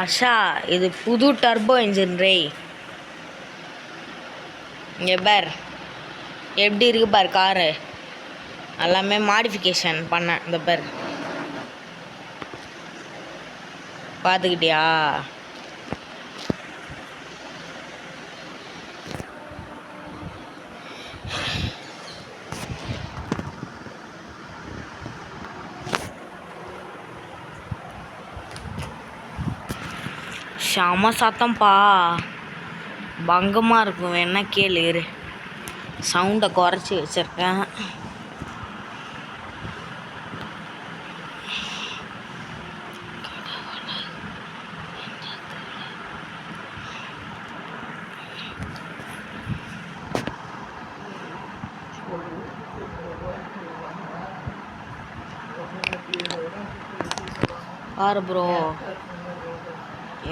அஷா, இது புது turbo engine ரே. இங்கே பார் எப்படி இருக்கு பார் காரு. எல்லாமே மாடிஃபிகேஷன் பண்ணேன். இந்த பார் பார்த்துக்கிட்டியா? செம சத்தம்ப்பா, பங்கமாக இருக்கும். வேணா கேளு, சவுண்டை குறைச்சி வச்சுருக்கேன். பாரு ப்ரோ,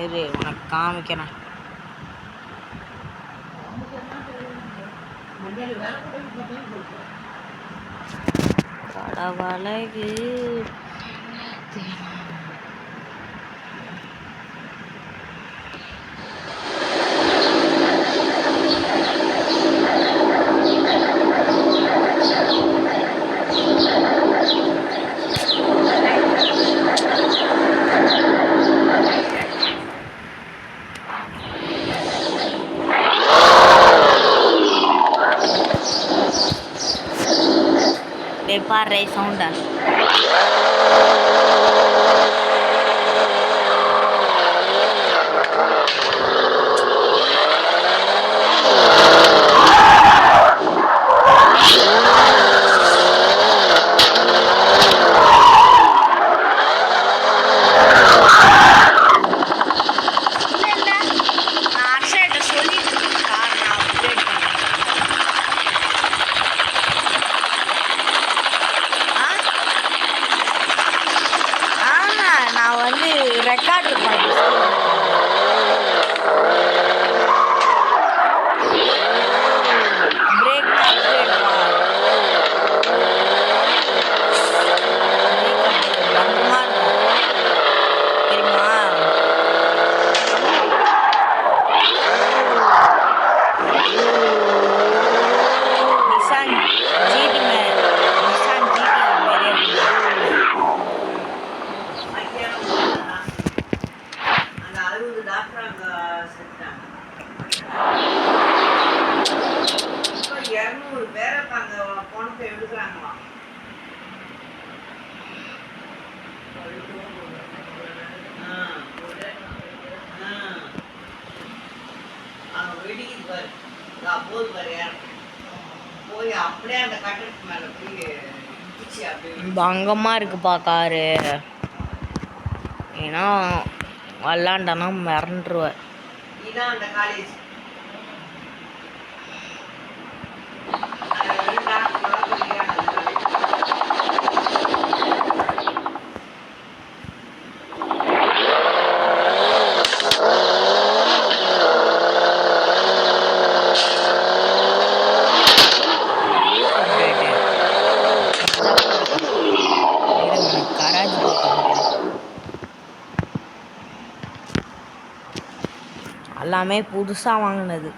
இரு உனக்கு காமிக்கிறேன். கடவழகு பாரு சவுண்டா. ரெக்கார்ட் பிரேக் தெரியுமா? நிசான் ஜிடி பங்கமாக இருக்குப்பா காரு. ஏன்னா விளாண்டனா மிரண்டுருவேன். எல்லாமே புதுசாக வாங்கினது.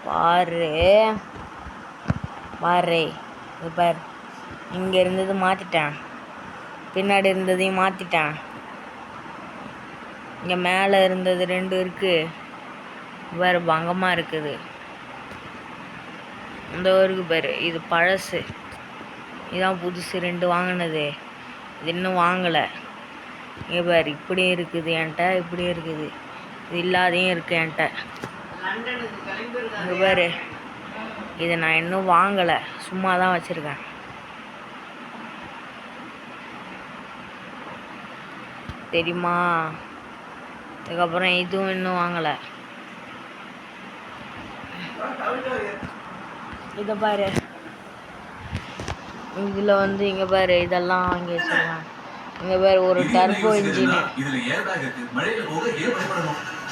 பாரு பாரு பார், இங்கே இருந்தது மாற்றிட்டேன், பின்னாடி இருந்ததையும் மாற்றிட்டேன். இங்கே மேலே இருந்தது 2 இருக்குது. வேறு பங்கமாக இருக்குது. இந்த ஊருக்கு பேர் இது பழசு, இதுதான் புதுசு. 2 வாங்கினது, இது இன்னும் வாங்கலை. இங்கே பேர் இப்படியும் இருக்குது என்கிட்ட, இப்படியும் இருக்குது, இது இல்லாதையும் இருக்குது என்கிட்ட. இங்கே பேர் இதை நான் இன்னும் வாங்கலை, சும்மா தான் வச்சுருக்கேன். தெரியுமா? அதுக்கப்புறம் இதுவும் இன்னும் வாங்கலை. இதை பாரு, இதில் வந்து இங்கே பாரு இதெல்லாம் வாங்கி வச்சுருக்கேன். இங்கே பாரு ஒரு டர்போ இன்ஜினு.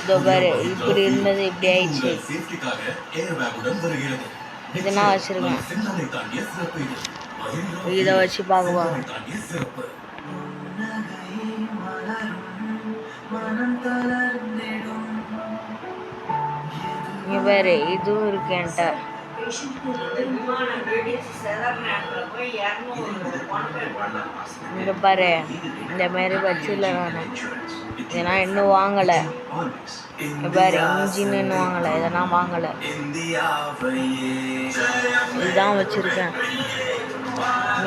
இதோ பாரு இப்படி இருந்தது இப்படி ஆயிடுச்சு. இதெல்லாம் வச்சுருக்கேன். இதை வச்சு பார்க்க இங்கே வேறு இதுவும் இருக்கு என்கிட்ட. இங்கே பாரு, இந்த மாதிரி வச்சுல நான் இதெல்லாம் இன்னும் வாங்கலை. இங்கே பாரு, இன்ஜின் இன்னும் வாங்கலை, இதெல்லாம் வாங்கலை. இதுதான் வச்சுருக்கேன்,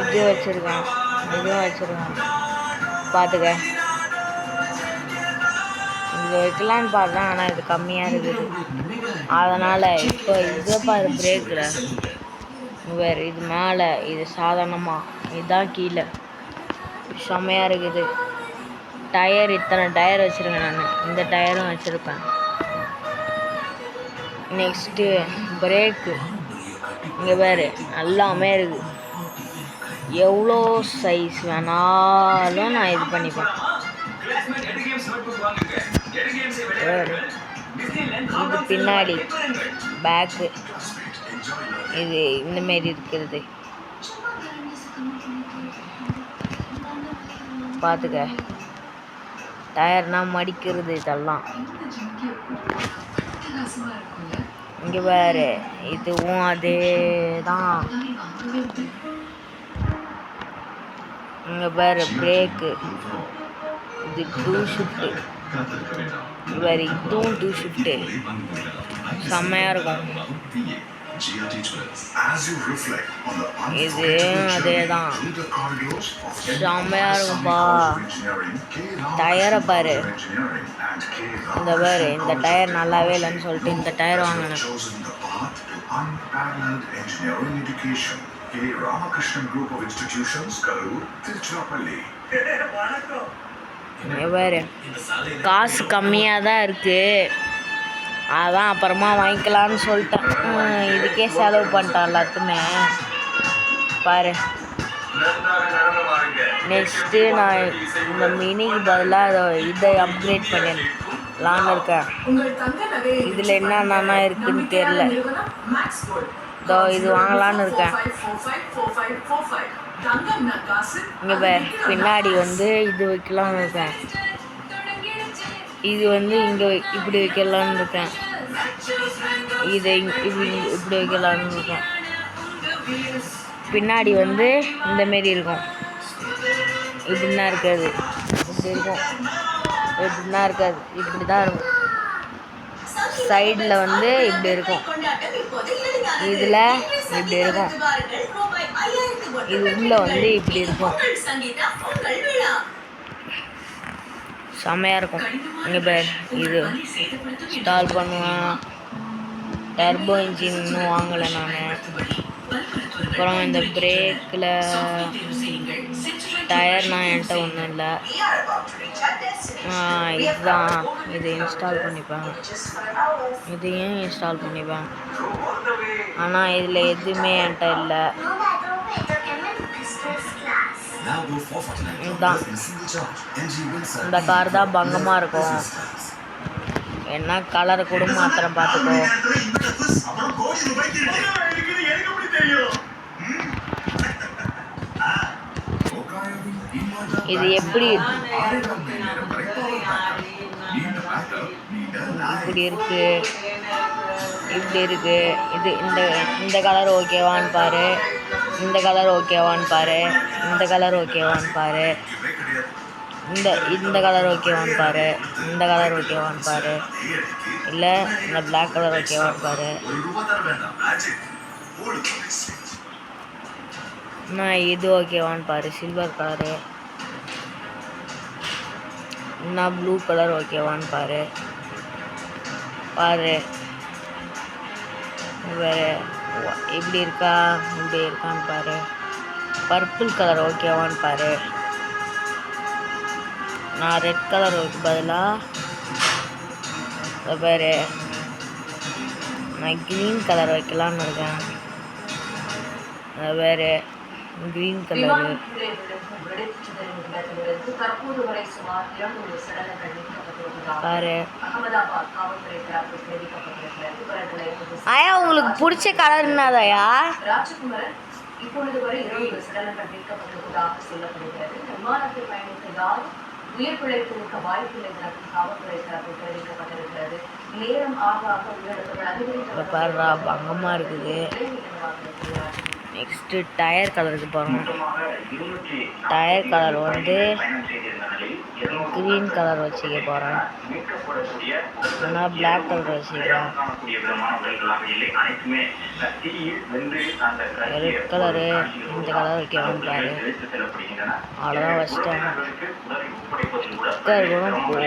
இது வச்சுருக்கேன், இதுவும் வச்சுருக்கேன். பார்த்துக்க, இது வைக்கலான்னு பார்த்தேன், ஆனால் இது கம்மியாக இருக்குது. அதனால் இப்போ இதை பாரு, பிரேக்கில் வேறு இது மேலே, இது சாதாரணமாக, இதுதான் கீழே. செம்மையாக இருக்குது. டயர் இத்தனை டயர் வச்சுருக்கேன் நான், இந்த டயரும் வச்சுருப்பேன். நெக்ஸ்ட்டு பிரேக்கு, இங்கே வேறு எல்லாமே இருக்குது. எவ்வளோ சைஸ் வேணாலும் நான் இது பண்ணிப்பேன். இது பின்னாடி பேக்கு, இது இந்தமாரி இருக்கிறது பார்த்துக்க. டயர்னால் மடிக்கிறது இதெல்லாம். இங்கே வேறு இதுவும் அதே தான். இங்கே வேறு பிரேக்கு, இது 2 ஷிஃப்ட்டு. வேறு இதுவும் 2 ஷிஃப்ட்டு. செம்மையாக இருக்கும். இது அதே தான், செம்மையாக இருக்கும்பா. டயரை பாரு, இந்த பாரு, இந்த டயர் நல்லாவே இல்லைன்னு சொல்லிட்டு இந்த டயர் வாங்கினேன். வேறு காசு கம்மியாக தான் இருக்குது, அதான் அப்புறமா வாங்கிக்கலான்னு சொல்லிட்டேன். இதுக்கே செலவு பண்ணிட்டேன் எல்லாத்துமே பாரு. நெக்ஸ்ட்டு நான் இந்த மினிக்கு பதிலாக இதை அப்கிரேட் பண்ணிடலான்னு இருக்கேன். இதில் என்னென்னா இருக்குதுன்னு தெரில. இதோ இது வாங்கலான்னு இருக்கேன். இங்கே பின்னாடி வந்து இது வைக்கலான்னு இருக்கேன். இது வந்து இங்கே இப்படி வைக்கலான்னு இருக்கேன். இதை இப்படி வைக்கலான்னு இருக்கேன். பின்னாடி வந்து இந்தமாரி இருக்கும். இப்படின்னா இருக்காது, இப்படி இருக்கும். இப்படின்னா இருக்காது, இப்படி தான் இருக்கும். சைடில் வந்து இப்படி இருக்கும், இதில் இப்படி இருக்கும். இது உள்ளே வந்து இப்படி இருக்கும். செம்மையாக இருக்கும். இங்கே பேர் இது இன்ஸ்டால் பண்ணுவேன். டர்போ இன்ஜின் இன்னும் வாங்கலை நான். அப்புறம் இந்த பிரேக்கில் டயர்னால் என்கிட்ட ஒன்றும் இல்லை. இதுதான், இது இன்ஸ்டால் பண்ணிப்பேன், இதையும் இன்ஸ்டால் பண்ணிப்பேன். ஆனால் இதில் எதுவுமே என்கிட்ட இல்லை. இதுதான், இந்த கார் தான் பங்கமாக இருக்கும். என்ன கலரை கூட மாத்திரம் பார்த்துக்கோ. இது எப்படி இப்படி இருக்கு, இப்படி இருக்கு. இது இந்த கலர் ஓகேவான்னு பாரு, இந்த கலர் ஓகேவான்னு பாரு, இந்த கலர் ஓகேவான்னு பாரு, இந்த கலர் ஓகேவான்னு பாரு, இந்த கலர் ஓகேவான்னு பாரு, இல்லை இந்த பிளாக் கலர் ஓகேவான்னு பாரு. நான் இது ஓகேவான்னு பாரு, சில்வர் கலரு. நான் ப்ளூ கலர் ஓகேவான்னு பாரு. வேறு இப்படி இருக்கா, இப்படி இருக்கான்னு பாரு. பர்பிள் கலர் ஓகேவான்னு பாரு. நான் ரெட் கலருக்கு பதிலாக வேறு நான் க்ரீன் கலர் வைக்கலான்னு இருக்கேன். வேறு க்ரீன் கலரு. பாரு ஆயா, உங்களுக்கு பிடிச்ச கலர் என்னதாயா? இப்பொழுது வரை 20 சடலங்கள் மீட்கப்பட்டிருப்பதாக சொல்லப்படுகிறது. விமானத்தில் பயணித்த யாரும் உயிர் பிழைத்திருக்க வாய்ப்பில்லை என காவல்துறை தரப்பில் தெரிவிக்கப்பட்டிருக்கிறது. நேரம் ஆக ஆக உயிரிழப்புகள் அதிகரித்து பங்கமா இருக்குது. நெக்ஸ்ட் டயர் கலருக்கு பாருங்க. டயர் கலர் வந்து க்ரீன் கலர் வச்சுக்க போகிறேன். நான் பிளாக் கலர் வச்சுக்கிறேன். ரெட் கலரு இந்த கலர் வைக்கணும் பாரு. அவ்வளோதான் வச்சிட்டேன். ஸ்டிக்கர் கூட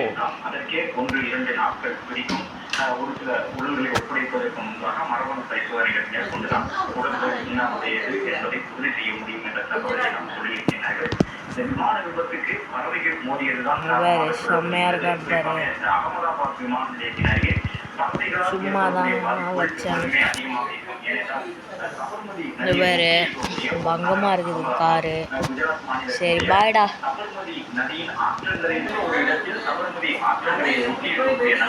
ஒரு சில உடல்களை ஒப்படைப்பதற்கு முன்பாக மரபணு பரிசோதனைகள் மேற்கொண்டுதான் உடல்கள் இன்னாமுடையது என்பதை உறுதி செய்ய முடியும் என்ற தகவலை நாம் சொல்லியிருக்கிறார்கள். இந்த விமான விபத்துக்கு பறவைகள் மோதியதுதான் செம்மையா இருக்காரு. அகமதாபாத் விமான நிலையத்தின் அருகே சும்மாதான் வச்சேன். வேறு பங்கமா இருக்குது காரு. சரி பாய்டா.